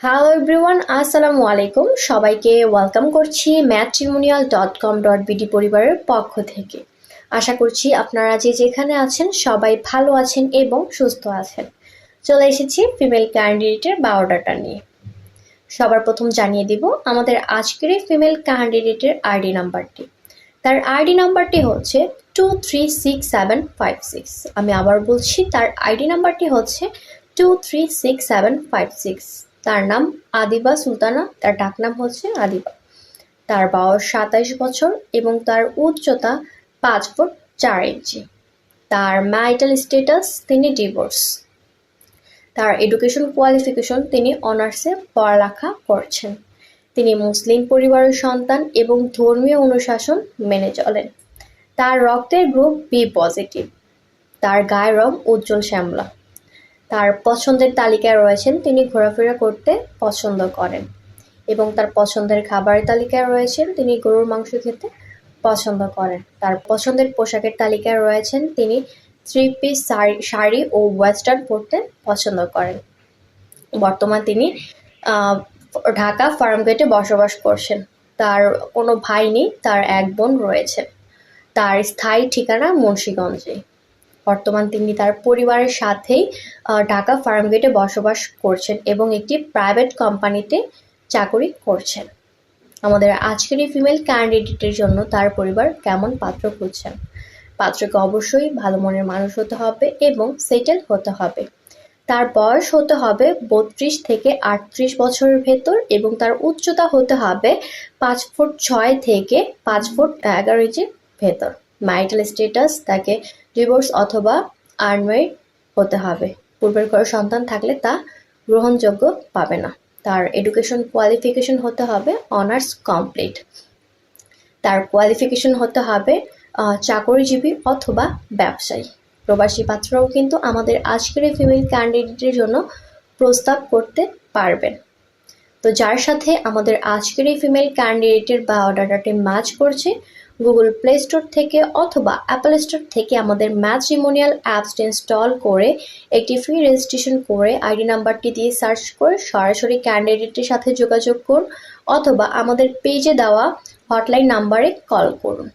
Hello everyone, আসসালামু আলাইকুম। সবাইকে ওয়েলকাম করছি matrimonial.com.bd পরিবারের পক্ষ থেকে। আশা করছি আপনারা যে যেখানে আছেন সবাই ভালো আছেন এবং সুস্থ আছেন। চলে এসেছি ফিমেল ক্যান্ডিডেটের বায়োডাটা নিয়ে। সবার প্রথম জানিয়ে দিব আমাদের আজকের এই ফিমেল ক্যান্ডিডেটের আইডি নাম্বারটি। তার আইডি নাম্বারটি হচ্ছে 236756। আমি আবার বলছি, তার আইডি নাম্বারটি হচ্ছে 236756। তার নাম আদিবা সুলতানা, তার ডাকনাম হচ্ছে আদিবা। তার বয়স 27 বছর এবং তার উচ্চতা 5 ফুট 4 ইঞ্চি। তার ম্যারিটাল স্ট্যাটাস তিনি ডিভোর্স। তার এডুকেশন কোয়ালিফিকেশন তিনি অনার্সে পড়ালেখা করছেন। তিনি মুসলিম পরিবারের সন্তান এবং ধর্মীয় অনুশাসন মেনে চলেন। তার রক্তের গ্রুপ বি পজিটিভ। তার গায়ের রং উজ্জ্বল শ্যামলা। তার পছন্দের তালিকায় রয়েছেন তিনি ঘোরাফেরা করতে পছন্দ করেন এবং তার পছন্দের খাবারের তালিকায় রয়েছেন তিনি গরুর মাংস খেতে পছন্দ করেন। তার পছন্দের পোশাকের তালিকায় রয়েছেন তিনি 3 পিস শাড়ি ও ওয়েস্টার্ন পরতে পছন্দ করেন। বর্তমান তিনি ঢাকা ফার্মগেটে বসবাস করছেন। তার কোনো ভাই নেই, তার এক বোন রয়েছে। তার স্থায়ী ঠিকানা মুন্সিগঞ্জে। বর্তমান তিনি তার পরিবারের সাথেই ঢাকা ফার্মগেটে বসবাস করছেন এবং একটি প্রাইভেট কোম্পানিতে চাকরি করছেন। আমাদের আজকের এই ফিমেল ক্যান্ডিডেটের জন্য তার পরিবার কেমন পাত্র খুঁজছেন? পাত্রকে অবশ্যই ভালো মনের মানুষ হতে হবে এবং সেটেল হতে হবে। তার বয়স হতে হবে 32 থেকে 38 বছরের ভেতর এবং তার উচ্চতা হতে হবে 5 ফুট 6 থেকে 5 ফুট 11 ইঞ্চির ভেতর। ম্যারিটাল স্ট্যাটাস তাকে ডিভোর্স অথবা আনম্যারিড হতে হবে। পূর্বের ঘরে সন্তান থাকলে তা গ্রহণযোগ্য পাবে না। তার এডুকেশন কোয়ালিফিকেশন হতে হবে অনার্স কমপ্লিট। তার কোয়ালিফিকেশন হতে হবে চাকরিজীবী অথবা ব্যবসায়ী। প্রবাসী পাত্ররাও কিন্তু আমাদের আজকের এই ফিমেল ক্যান্ডিডেটের জন্য প্রস্তাব করতে পারবেন। তো যার সাথে আমাদের আজকের এই ফিমেল ক্যান্ডিডেটের বায়োডাটাটি ম্যাচ করছে, গুগল প্লে স্টোর থেকে অথবা অ্যাপল স্টোর থেকে আমাদের ম্যাট্রিমোনিয়াল অ্যাপসটি ইনস্টল করে একটি ফ্রি রেজিস্ট্রেশন করে আইডি নাম্বারটি দিয়ে সার্চ করে সরাসরি ক্যান্ডিডেটের সাথে যোগাযোগ করুন অথবা আমাদের পেজে দেওয়া হটলাইন নাম্বারে কল করুন।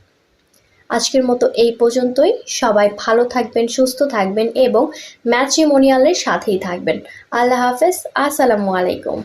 আজকের মতো এই পর্যন্তই। সবাই ভালো থাকবেন, সুস্থ থাকবেন এবং ম্যাট্রিমোনিয়ালের সাথেই থাকবেন। আল্লাহ হাফেজ, আসসালামু আলাইকুম।